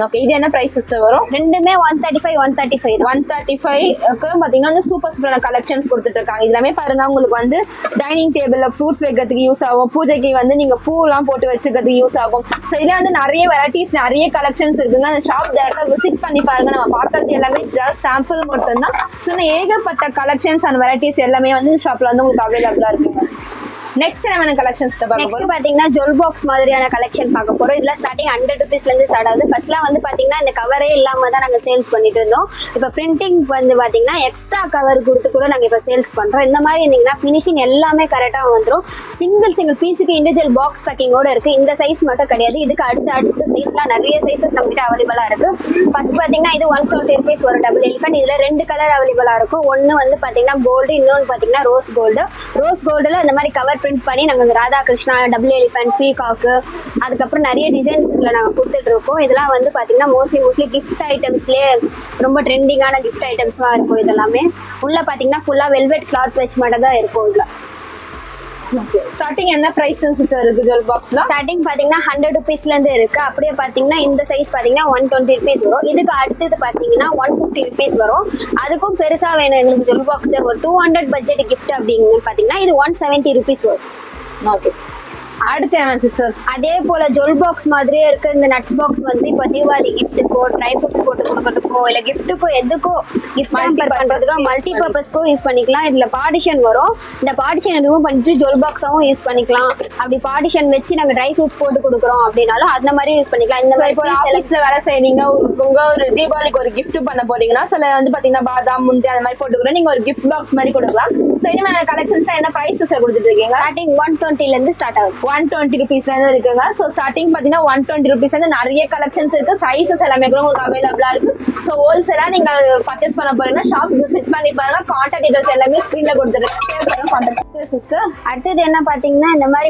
Speaker 1: ஓகே, இது என்ன பிரைஸ் சிஸ்டர் வரும்?
Speaker 2: ரெண்டுமே 135
Speaker 1: 135க்கு பாத்தீங்கன்னா வந்து சூப்பரான கலெக்ஷன்ஸ் கொடுத்துட்டு இருக்காங்க. எல்லாமே பாருங்க, உங்களுக்கு வந்து டைனிங் டேபிள்ல ஃப்ரூட்ஸ் வைக்கிறதுக்கு யூஸ் ஆகும். பூஜைக்கு வந்து நீங்க பூலாம் போட்டு வச்சுக்கிறதுக்கு யூஸ் ஆகும். ஸோ இதுல வந்து நிறைய வெரைட்டிஸ், நிறைய கலெக்ஷன்ஸ் இருக்குங்க. அந்த ஷாப் டேரக்டா விசிட் பண்ணி பாருங்க. நம்ம பார்க்கறது எல்லாமே ஜஸ்ட் சாம்பிள் மட்டும் தான். ஸோ ஏகப்பட்ட கலெக்ஷன்ஸ் அண்ட் வெரைட்டிஸ் எல்லாமே வந்து ஷாப்ல வந்து உங்களுக்கு அவைலபிளா இருக்கு. நெக்ஸ்ட் என்ன கலெக்ஷன்ஸ்
Speaker 2: நெக்ஸ்ட் பாத்தீங்கன்னா ஜுவல் பாக்ஸ் மாதிரியான கலெக்ஷன் பார்க்க போறோம். இதுல ஸ்டார்டிங் 100 rupeesல இருந்து ஸ்டார்ட் ஆகுது. ஃபர்ஸ்ட்லாம் வந்து பாத்தீங்கன்னா இந்த கவரே இல்லாம தான் நாங்க சேல்ஸ் பண்ணிட்டு இருந்தோம். இப்போ பிரிண்டிங் வந்து பாத்தீங்கன்னா எக்ஸ்ட்ரா கவர் கொடுத்து கூட நாங்க இப்போ சேல்ஸ் பண்றோம். இந்த மாதிரி இருந்தீங்கன்னா ஃபினிஷிங் எல்லாமே கரெக்டா வந்துடும். சிங்கிள் பீஸுக்கு இண்டிவிஜுவல் பாக்ஸ் பேக்கிங்கோட இருக்கு. இந்த சைஸ் மட்டும் கிடையாது, இதுக்கு அடுத்த சைஸ்லாம் நிறைய சைஸஸ் நம்ம கிட்ட அவைலபிளா இருக்கு. ஃபர்ஸ்ட் பாத்தீங்கன்னா இது 120 rupees ஒரு டபுள் எலிஃபென்ட். இதுல 2 கலர் அவைலபிளா இருக்கும். ஒன்னு வந்து பாத்தீங்கன்னா கோல்டு, இன்னொன்னு பாத்தீங்கன்னா ரோஸ் கோல்டு. ரோஸ் கோல்டுல இந்த மாதிரி கவர் பிரிண்ட் பண்ணி நாங்கள் Radha Krishna, double elephant, peacock, அதுக்கப்புறம் நிறைய டிசைன்ஸ் இதில் நாங்கள் கொடுத்துட்டு இருக்கோம். இதெல்லாம் வந்து பார்த்தீங்கன்னா மோஸ்ட்லி கிஃப்ட் ஐட்டம்ஸ்லேயே ரொம்ப ட்ரெண்டிங்கான கிஃப்ட் ஐட்டம்ஸ்லாம் இருக்கும். இதெல்லாமே உள்ள பார்த்தீங்கன்னா ஃபுல்லாக வெல்வெட் கிளாத் வச்சு மட்டும் தான் இருக்கும். இதில்
Speaker 1: ஸ்டார்டிங் என்ன பிரைஸ் இருக்கு ஜுவல் பாக்ஸ்ல?
Speaker 2: ஸ்டார்டிங் பாத்தீங்கன்னா 100 rupeesல இருந்து இருக்கு. அப்படியே பாத்தீங்கன்னா இந்த சைஸ் பாத்தீங்கன்னா 120 rupees வரும். இதுக்கு அடுத்தது பாத்தீங்கன்னா 150 rupees வரும். அதுக்கும் பெருசா வேணும் எங்களுக்கு ஜுவல் பாக்ஸ், ஒரு 200 பட்ஜெட் கிஃப்ட் அப்படிங்கிறது பாத்தீங்கன்னா இது 170 rupees வரும்.
Speaker 1: ஓகே, அடுத்து என்ன சிஸ்டர்?
Speaker 2: அதே போல ஜுவல் பாக்ஸ் மாதிரியே இருக்கு. இந்த நட்ஸ் பாக்ஸ் வந்து இப்போ தீபாவளி கிஃப்ட்டுக்கோ, ட்ரை ஃப்ரூட்ஸ் போட்டு கொடுக்கறதுக்கோ, இல்லை கிஃப்ட்டுக்கோ எதுக்கோ கிஃப்ட் பண்றதுக்கோ மல்டி பர்பஸ்க்கோ யூஸ் பண்ணிக்கலாம். இதுல பார்ட்டிஷன் வரும். இந்த பார்ட்டிஷன் ரிமூவ் பண்ணிட்டு ஜுவல் பாக்ஸாவும் யூஸ் பண்ணிக்கலாம். அப்படி பார்ட்டிஷன் வச்சு நாங்க ட்ரை ஃப்ரூட்ஸ் போட்டு கொடுக்குறோம் அப்படின்னாலும் அந்த மாதிரி யூஸ் பண்ணிக்கலாம். இந்த மாதிரி
Speaker 1: ஆஃபீஸ்ல வேலை செய்றீங்க, உங்க ஒரு தீபாவளிக்கு ஒரு கிஃப்ட் பண்ண போறீங்கன்னா சில வந்து பாத்தீங்கன்னா பாதாம், முந்தி அந்த மாதிரி போட்டுக்கிறோம். நீங்க ஒரு கிஃப்ட் பாக்ஸ் மாதிரி கொடுக்கலாம். ஸோ இனிமேல் கலெக்ஷன்ஸ் என்ன பிரைஸஸ் கொடுத்துட்டு இருக்கீங்க?
Speaker 2: ஸ்டார்டிங் 120ல இருந்து ஸ்டார்ட் ஆகுது.
Speaker 1: 120 rupeesல இருந்து இருக்குங்க. ஸோ ஸ்டார்டிங் பாத்தீங்கன்னா 120 rupees இருந்து நிறைய கலெக்ஷன்ஸ் இருக்கு. சைஸஸ் எல்லாமே கூட உங்களுக்கு அவைலபிளா இருக்கு. ஸோ ஹோல்சேலா நீங்க பர்ச்சேஸ் பண்ண போறீங்கன்னா ஷாப் விசிட் பண்ணி பாருங்க. கான்டாக்ட் டீடைல்ஸ் எல்லாமே ஸ்கிரீன்ல கொடுத்துருக்கேன். சிஸ்டர்,
Speaker 2: அடுத்தது என்ன பாத்தீங்கன்னா இந்த மாதிரி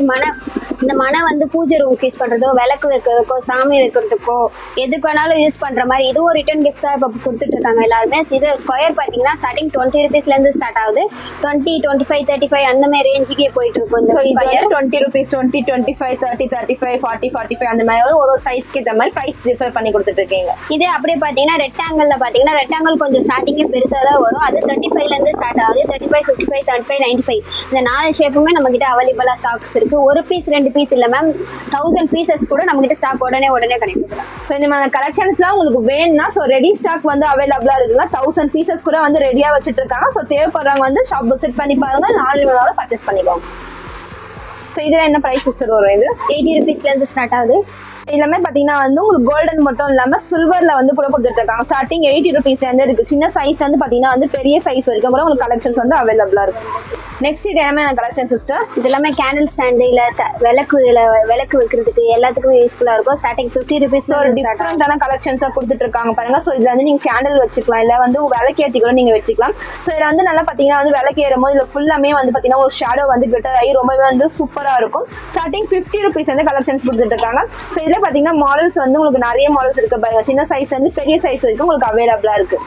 Speaker 2: மனை வந்து பூஜை ரூம்க்கு யூஸ் பண்றதோ, விளக்கு வைக்கிறதுக்கோ, சாமி வைக்கிறதுக்கோ எதுக்கு வேணாலும் யூஸ் பண்ற மாதிரி இதுவும் ரிட்டர்ன் கிஃப்ட்ஸா இப்போ கொடுத்துட்டு இருக்காங்க எல்லாருமே. இது ஸ்கொயர் பாத்தீங்கன்னா ஸ்டார்டிங் 20 rupeesல இருந்து ஸ்டார்ட் ஆகுது. 20, 25, 35 அந்த மாதிரி ரேஞ்சுக்கே போயிட்டு இருக்கும். இந்த ஸ்கொயர்
Speaker 1: 20 rupees, 20, 25, 30, 35, 40, 45 அந்த மாதிரி ஒரு சைஸ்க்கு ஏற்ற மாதிரி பிரைஸ் டிஃபர் பண்ணி கொடுத்துட்டு இருக்கீங்க.
Speaker 2: இதே அப்படியே பாத்தீங்கன்னா ரெக்டாங்கிள்ல பாத்தீங்கன்னா ரெக்டாங்கிள் கொஞ்சம் ஸ்டார்டிங்கே பெருசா தான் வரும். அது 35ல இருந்து ஸ்டார்ட் ஆகுது. 35, 55, 75, 95 இந்த 4 ஷேப்புமே நம்ம கிட்ட அவைலபிளா ஸ்டாக்ஸ் இருக்கு. ஒரு பீஸ் 2 பீஸ் இல்ல மேம், 1000 பீசஸ் கூட நம்ம கிட்ட ஸ்டாக் உடனே கிடைக்கும்.
Speaker 1: ஸோ இந்த மாதிரி கலெக்ஷன்ஸ்லாம் உங்களுக்கு வேணும்னா ஸோ ரெடி ஸ்டாக் வந்து அவைலபிளா இருக்குங்க. 1000 பீசஸ் கூட வந்து ரெடியா வச்சுட்டு இருக்காங்க. ஸோ தேவைப்படுறவங்க வந்து ஷாப் விசிட் பண்ணி பாருங்க. 4 மணி பர்ச்சேஸ் பண்ணிக்கோங்க. ஸோ இதுல என்ன பிரைஸ் சிஸ்டர் வரும்? இது
Speaker 2: 80 rupeesல இருந்து ஸ்டார்ட் ஆகுது.
Speaker 1: எல்லாமே பாத்தீங்கன்னா வந்து உங்களுக்கு கோல்டன் மட்டும் இல்லாம சில்வர்ல வந்து கூட கொடுத்துட்டு இருக்காங்க. ஸ்டார்டிங் 80 rupees இருந்து இருக்கு. சின்ன சைஸ் வந்து பாத்தீங்கன்னா வந்து பெரிய சைஸ் வரைக்கும் கூட உங்களுக்கு கலெக்ஷன்ஸ் வந்து அவைலபிளா இருக்கு. நெக்ஸ்ட் இது எல்லாமே கலெக்ஷன் சிஸ்டர்.
Speaker 2: இது எல்லாமே கேண்டில் ஸ்டாண்டு இல்ல விளக்கு வைக்கிறதுக்கு எல்லாத்துக்குமே யூஸ்ஃபுல்லா இருக்கும். ஸ்டார்டிங் 50 rupees
Speaker 1: ஒரு டிஃபரெண்டான கலெக்ஷன்ஸா கொடுத்துட்டு இருக்காங்க பாருங்க. ஸோ இதுல வந்து நீங்க கேண்டில் வச்சுக்கலாம், இல்ல வந்து விளக்கேத்தி கூட நீங்க வச்சுக்கலாம். ஸோ இதுல வந்து நல்லா பாத்தீங்கன்னா வந்து விளக்கேறும் போது இதுல ஃபுல்லாமே வந்து பாத்தீங்கன்னா ஒரு ஷேடோ வந்து கிட்ட ஆகி ரொம்பவே வந்து சூப்பரா இருக்கும். ஸ்டார்டிங் 50 rupees வந்து கலெக்ஷன்ஸ் கொடுத்துட்டு இருக்காங்க. ஸோ இதுல பாத்தீங்கன்னா மாடல்ஸ் வந்து உங்களுக்கு நிறைய மாடல்ஸ் இருக்கு பாருங்க. சின்ன சைஸ் வந்து பெரிய சைஸ் வரைக்கும் உங்களுக்கு அவைலபிளா இருக்கு.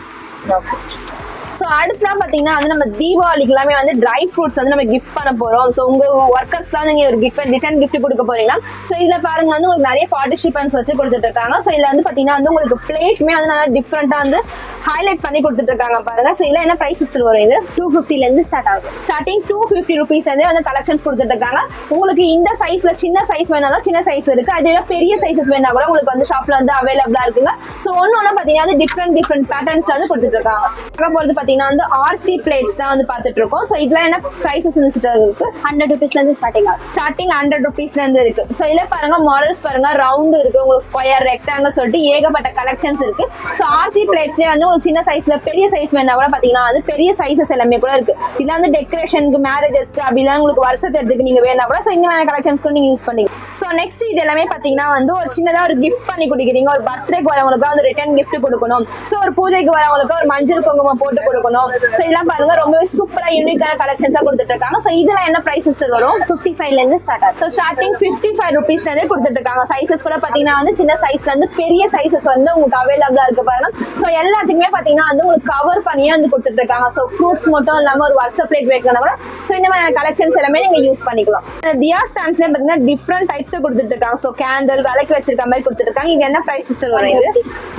Speaker 1: ஸோ அடுத்துலாம் பார்த்தீங்கன்னா வந்து நம்ம தீபாவளிக்கு எல்லாமே வந்து ட்ரை ஃப்ரூட்ஸ் வந்து நம்ம கிஃப்ட் பண்ண போகிறோம். ஸோ உங்கள் ஒர்க்கர்ஸ்லாம் நீங்கள் ஒரு ரிட்டர்ன் கிஃப்ட் கொடுக்க போறீங்கன்னா ஸோ இதில் பாருங்க வந்து உங்களுக்கு நிறைய பார்ட்டிசிபென்ட்ஸ் வச்சு கொடுத்துட்டு இருக்காங்க. ஸோ இதில் வந்து பார்த்தீங்கன்னா வந்து உங்களுக்கு பிளேட்டுமே வந்து நல்லா டிஃப்ரெண்ட்டாக வந்து ஹைலைட் பண்ணி கொடுத்துட்டு இருக்காங்க பாருங்க. ஸோ இதில் என்ன ப்ரைஸஸ் வரும்? இது
Speaker 2: 250 ஸ்டார்ட் ஆகும்.
Speaker 1: ஸ்டார்டிங் 250 rupees வந்து கலெக்ஷன்ஸ் கொடுத்துட்டு இருக்காங்க. உங்களுக்கு இந்த சைஸ்ல சின்ன சைஸ் வேணாலும் சின்ன சைஸ் இருக்கு, அதை விட பெரிய சைஸஸ் வேணா கூட உங்களுக்கு வந்து ஷாப்ல வந்து அவைலபிளா இருக்குங்க. ஸோ ஒன்னு பாத்தீங்கன்னா வந்து டிஃப்ரெண்ட் பேட்டர்ன்ஸ் வந்து கொடுத்துட்டு இருக்காங்க. போறது பாத்தீங்கன்னா வந்து ஆர்டி பிளேட்ஸ் தான் வந்து பாத்துட்டு இருக்கோம். ஸோ இதுல என்ன பிரைசஸ் இருக்கு?
Speaker 2: 100 rupees இருந்து ஸ்டார்டிங் ஆகும்.
Speaker 1: ஸ்டார்டிங் 100 rupees இருக்கு. ஸோ இதுல பாருங்க மாடல்ஸ் பாருங்க, ரவுண்ட் இருக்கு, உங்களுக்கு ஸ்கொயர், ரெக்டாங்கிள் சொல்லிட்டு ஏகப்பட்ட கலெக்ஷன்ஸ் இருக்கு. ஸோ ஆர்டி பிளேட்ஸ்லயே வந்து உங்களுக்கு சின்ன சைஸ்ல பெரிய சைஸ் வேணா கூட பாத்தீங்கன்னா வந்து பெரிய சைஸஸ் எல்லாமே கூட இருக்கு. இதுல வந்து டெக்கரேஷனுக்கு, மேரேஜஸ்க்கு அப்படிலாம் உங்களுக்கு வருஷத்துக்கு நீங்க வேணா கூட ஸோ இந்த மாதிரி கலெக்ஷன்ஸ் கூட நீங்க யூஸ் பண்ணிக்கலாம். ஸோ நெக்ஸ்ட் இது எல்லாமே பாத்தீங்கன்னா வந்து ஒரு சின்னதா ஒரு கிஃப்ட் பண்ணி கொடுக்குறீங்க. ஒரு பர்த்டேக்கு வரவங்களுக்கு வந்து ரிட்டர்ன் கிஃப்ட் கொடுக்கணும். ஸோ ஒரு பூஜைக்கு வரவங்களுக்கு ஒரு மஞ்சள் குங்குமம் போட்டு கொடுக்கணும். ஸோ இதெல்லாம் பாருங்க ரொம்பவே சூப்பரா யூனிக்கான கலெக்ஷன்ஸா கொடுத்துட்டு இருக்காங்க. ஸோ இதுல என்ன பிரைசஸ் வரும்?
Speaker 2: 55 இருந்து ஸ்டார்ட் ஆகும்.
Speaker 1: ஸோ ஸ்டார்டிங் 55 rupees கொடுத்துட்டு இருக்காங்க. சைசஸ் கூட பாத்தீங்கன்னா வந்து சின்ன சைஸ்ல இருந்து பெரிய சைசஸ் வந்து உங்களுக்கு அவைலபிளா இருக்கு பாருங்க. ஸோ எல்லாத்துக்குமே பாத்தீங்கன்னா வந்து உங்களுக்கு கவர் பண்ணியே வந்து கொடுத்துட்டு இருக்காங்க. ஸோ ஃப்ரூட்ஸ் மட்டும் இல்லாம ஒரு வாட்ஸ்அப் பிளேட் வைக்கணும் கூட ஸோ இந்த மாதிரி கலெக்ஷன்ஸ் எல்லாமே நீங்க யூஸ் பண்ணிக்கலாம். தியா ஸ்டாண்ட்ஸ்ல பாத்தீங்கன்னா டிஃப்ரெண்ட் டைப்ஸ் கொடுத்துட்டு இருக்காங்க. ஸோ கேண்டில் விளக்கு வச்சிருக்க மாதிரி கொடுத்துட்டு இருக்காங்க. இது என்ன பிரைசஸ் வரும்? இது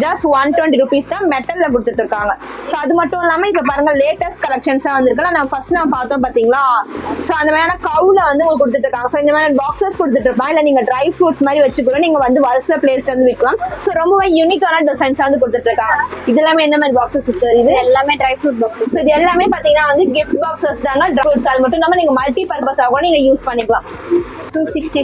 Speaker 1: ஜஸ்ட் 120 rupees தான் மெட்டல்ல கொடுத்துட்டு இருக்காங்க. ஸோ அது மட்டும் இல்லாம இப்ப பாருங்க லேட்டஸ்ட் கலெக்ஷன்ஸா வந்திருக்கலாம். நம்ம ஃபர்ஸ்ட் நம்ம பார்த்தோம் பாத்தீங்களா? ஸோ அந்த மாதிரியான கவுல வந்து உங்களுக்கு கொடுத்துட்டு இருக்காங்க. ஸோ இந்த மாதிரி பாக்ஸஸ் கொடுத்துட்டு இருப்பாங்க. இல்ல நீங்க ட்ரை ஃப்ரூட்ஸ் மாதிரி வச்சுக்கூட நீங்க வந்து வருஷ பிளேஸ்ல வந்து விற்கலாம். ஸோ ரொம்பவே யூனிக்கான டிசைன்ஸ் வந்து கொடுத்துட்டு இருக்காங்க. இது எல்லாமே என்ன மாதிரி பாக்ஸஸ் சிஸ்டர்? இது
Speaker 2: எல்லாமே ட்ரை ஃப்ரூட் பாக்ஸஸ்.
Speaker 1: இது எல்லாமே பாத்தீங்கன்னா வந்து கிஃப்ட் பாக்ஸஸ் தாங்க. ட்ரை ஃப்ரூட்ஸ் அது மட்டும் இல்லாம நீங்க மல்டி பர்பஸா கூட நீங்க யூஸ் பண்ணிக்கலாம்.
Speaker 2: 260.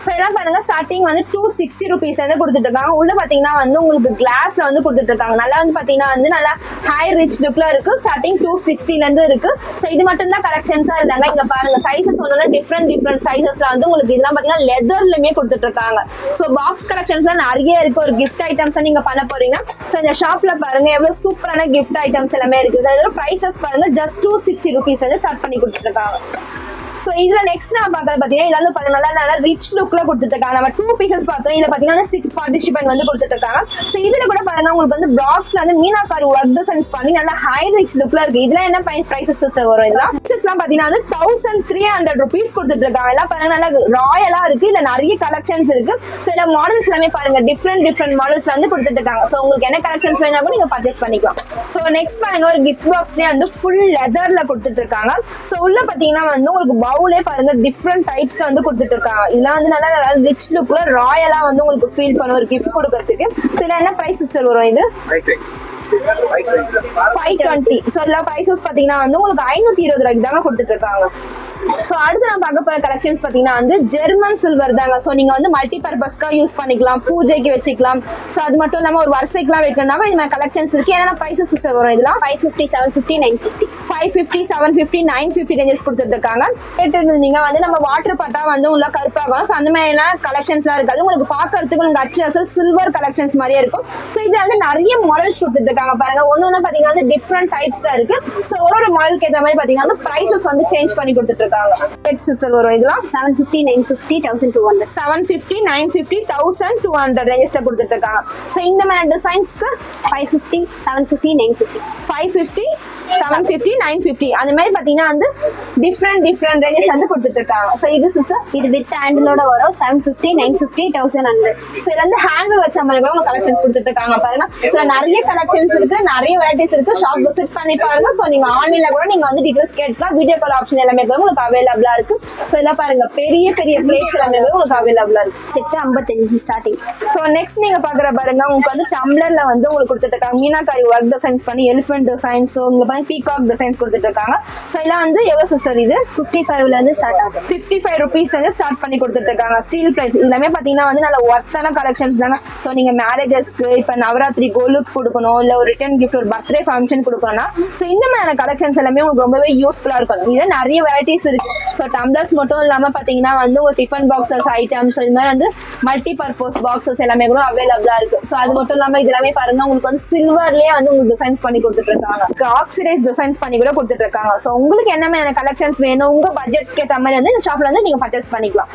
Speaker 1: ஸோ இதெல்லாம் பாருங்க ஸ்டார்டிங் வந்து 260 rupees வந்து கொடுத்துட்டு இருக்காங்க. உள்ள பாத்தீங்கன்னா வந்து உங்களுக்கு கிளாஸ்ல வந்து கொடுத்துட்டு இருக்காங்க. நல்லா வந்து பாத்தீங்கன்னா வந்து நல்லா ஹை ரிச் லுக்ல இருக்கு. ஸ்டார்டிங் 260 இருந்து இருக்கு. ஸோ இது மட்டும் தான் கலெக்ஷன்ஸா இல்லைங்க. இங்க பாருங்க சைசஸ் ஒன்னு டிஃப்ரெண்ட் சைசஸ்ல வந்து உங்களுக்கு இதெல்லாம் பாத்தீங்கன்னா லெதர்லயுமே கொடுத்துட்டு இருக்காங்க. ஸோ பாக்ஸ் கலெக்ஷன்ஸ் நிறைய இருக்கு. ஒரு கிஃப்ட் ஐட்டம்ஸ் நீங்க பண்ண போறீங்க. ஸோ இந்த ஷாப்ல பாருங்க எவ்வளவு சூப்பரான கிஃப்ட் ஐட்டம்ஸ் எல்லாமே இருக்கு. அதோட பிரைசஸ் பாருங்க ஜஸ்ட் 260 rupees வந்து ஸ்டார்ட் பண்ணி கொடுத்துட்டு இருக்காங்க. ஸோ இதுல நெக்ஸ்ட் நான் பாக்குறது பாத்தீங்கன்னா இதுல வந்து நல்லா ரிச் லுக்ல கொடுத்துட்டு இருக்காங்க. நம்ம 2 pieces பார்த்தோம். இதுல பாத்தீங்கன்னா 6 participant வந்து கொடுத்துட்டு இருக்காங்க. ஸோ இதுல கூட பாருங்க உங்களுக்கு வந்து பாக்ஸ்ல வந்து மீனாக்காரி ஒர்க் டிசைன்ஸ் பண்ணி நல்லா ஹை ரிச் லுக்ல இருக்கு. இதுல என்ன பிரைசஸ் வரும்? இதெல்லாம் எல்லாம் பாத்தீங்கன்னா வந்து 1300 rupees கொடுத்துட்டு இருக்காங்க. எல்லாம் பாருங்க நல்லா ராயலா இருக்கு. இதுல நிறைய கலெக்ஷன்ஸ் இருக்கு. ஸோ இதுல மாடல்ஸ் எல்லாமே பாருங்க டிஃப்ரெண்ட் மாடல்ஸ் வந்து கொடுத்துட்டு இருக்காங்க. ஸோ உங்களுக்கு என்ன கலெக்ஷன்ஸ் வேணா கூட நீங்க பர்ச்சேஸ் பண்ணிக்கலாம். ஸோ நெக்ஸ்ட் பாருங்க ஒரு கிஃப்ட் பாக்ஸ்லயே வந்து ஃபுல் லெதர்ல கொடுத்துட்டு இருக்காங்க. ஸோ உள்ள பாத்தீங்கன்னா வந்து உங்களுக்கு பவுலே பாருங்க டிஃப்ரெண்ட் டைப்ஸ் வந்து கொடுத்துட்டு இருக்காங்க. இதெல்லாம் வந்து நல்லா ரிச் லுக்ல ராயலா வந்து உங்களுக்கு ஃபீல் பண்ணும் ஒரு கிஃப்ட் கொடுக்கறதுக்கு. ஸோ இதுல என்ன பிரைஸ் வரும்? இது 520. ஸோ இதெல்லாம் பிரைசஸ் பாத்தீங்கன்னா வந்து உங்களுக்கு 520 ரூபாய்க்கு தாங்க கொடுத்துட்டு இருக்காங்க. ஸோ அடுத்து நான் பார்க்க போற கலெக்ஷன்ஸ் பாத்தீங்கன்னா வந்து ஜெர்மன் சில்வர் தாங்க. ஸோ நீங்க வந்து மல்டி பர்பஸ்க்கா யூஸ் பண்ணிக்கலாம், பூஜைக்கு வச்சுக்கலாம். ஸோ அது மட்டும் இல்லாம ஒரு வருஷத்துக்குலாம் வைக்கணும்னா இந்த மாதிரி கலெக்ஷன்ஸ் இருக்கு. என்னென்ன பிரைசஸ் வரும்? இதெல்லாம்
Speaker 2: 550, 750, 950.
Speaker 1: 550, 750, 950 ரேஞ்சஸ் கொடுத்துட்டு இருக்காங்க. நீங்க வந்து நம்ம வாட்டர் பட்டா வந்து உள்ள கருப்பாகும். ஸோ அந்த மாதிரி கலெக்ஷன்ஸ்லாம் இருக்காது. உங்களுக்கு பாக்குறதுக்கு உங்களுக்கு அச்சு அசல் சில்வர் கலெக்ஷன்ஸ் மாதிரியே இருக்கும். ஸோ இதுல வந்து நிறைய மாடல்ஸ் கொடுத்துட்டு இருக்காங்க பாருங்க. ஒன்னு பாத்தீங்கன்னா வந்து டிஃப்ரெண்ட் டைப்ஸ் தான் இருக்கு. ஸோ ஒரு மாடலுக்கு ஏற்ற மாதிரி பாத்தீங்கன்னா பிரைசஸ் வந்து சேஞ்ச் பண்ணி கொடுத்துட்டு இருக்காங்க. சிஸ்டர் வரும் இதெல்லாம்
Speaker 2: 750, 950, 1200.
Speaker 1: 750, 950, 1200 ரேஞ்சஸ்ல கொடுத்துட்டு இருக்காங்க. ஸோ இந்த மாதிரி டிசைன்ஸ்க்கு
Speaker 2: 550, 750, 950.
Speaker 1: 550, 750, 950 அந்த மாதிரி பாத்தீங்கன்னா வந்து டிஃப்ரெண்ட் ரேஞ்சஸ் வந்து கொடுத்துட்டு இருக்காங்க. ஸோ இது சிஸ்டர்
Speaker 2: இது வித் ஹேண்டிலோட வரும் 750, 950, 1100.
Speaker 1: ஸோ இதுல வந்து ஹேண்டில் வச்ச மாதிரி கூட கலெக்ஷன்ஸ் கொடுத்துட்டு இருக்காங்க பாருங்க. ஸோ நிறைய கலெக்ஷன்ஸ் இருக்கு, நிறைய வெரைட்டிஸ் இருக்கு. ஷாப் விசிட் பண்ணி பாருங்க. ஸோ நீங்க ஆன்லைன்ல கூட நீங்க வந்து டீடைல்ஸ் கேட்கலாம். வீடியோ கால் ஆப்ஷன் எல்லாமே உங்களுக்கு அவைலபிளா இருக்கு. ஸோ இதெல்லாம் பாருங்க பெரிய பிளேட்ஸ் எல்லாமே உங்களுக்கு அவைலபிளா இருக்கு.
Speaker 2: 55 ஸ்டார்டிங்.
Speaker 1: ஸோ நெக்ஸ்ட் நீங்க பாக்குற பாருங்க உங்களுக்கு வந்து டம்ளர்ல வந்து உங்களுக்கு கொடுத்துட்டு இருக்காங்க. மீனாக்காரி ஒர்க் டிசைன்ஸ் பண்ணி எலிஃபென்ட் டிசைன்ஸ். உங்களுக்கு பீகாக் டிசைன்ஸ் கொடுத்துட்டு இருக்காங்க. ஸோ இதெல்லாம் வந்து எவ்வளோ சிஸ்டர்? இது
Speaker 2: 55ல இருந்து ஸ்டார்ட் ஆகும்.
Speaker 1: 55 rupees வந்து ஸ்டார்ட் பண்ணி கொடுத்துட்டு இருக்காங்க. ஸ்டீல் பிளேட்ஸ் எல்லாமே பாத்தீங்கன்னா வந்து நல்ல ஒர்த்தான கலெக்ஷன்ஸ் தாங்க. ஸோ நீங்க மேரேஜஸ்க்கு இப்ப நவராத்திரி கோலுக்கு கொடுக்கணும், இல்ல ஒரு ரிட்டர்ன் கிஃப்ட் ஒரு பர்த்டே ஃபங்க்ஷன் கொடுக்கணும்னா ஸோ இந்த மாதிரியான கலெக்ஷன்ஸ் எல்லாமே உங்களுக்கு ரொம்பவே யூஸ்ஃபுல்லா இருக்கும். இதுல நிறைய வெரைட்டிஸ் இருக்கு. ஸோ டம்ளர்ஸ் மட்டும் இல்லாம பாத்தீங்கன்னா வந்து ஒரு டிஃபன் பாக்ஸஸ் ஐட்டம்ஸ் இது மாதிரி வந்து மல்டி பர்பஸ் பாக்ஸஸ் எல்லாமே கூட அவைலபிளா இருக்கு. ஸோ அது மட்டும் இல்லாம இது எல்லாமே பாருங்க உங்களுக்கு வந்து சில்வர்லயே வந்து உங்களுக்கு டிசைன்ஸ் பண்ணி கொடுத்துட்டு இருக்காங்க. ஆக்சிடைஸ் டிசைன்ஸ் பண்ணி கூட கொடுத்துட்டு இருக்காங்க. ஸோ உங்களுக்கு என்ன மாதிரியான கலெக்ஷன்ஸ் வேணும், உங்க பட்ஜெட்க்கு ஏற்ற மாதிரி வந்து இந்த ஷாப்ல வந்து நீங்க பர்ச்சேஸ் பண்ணிக்கலாம்.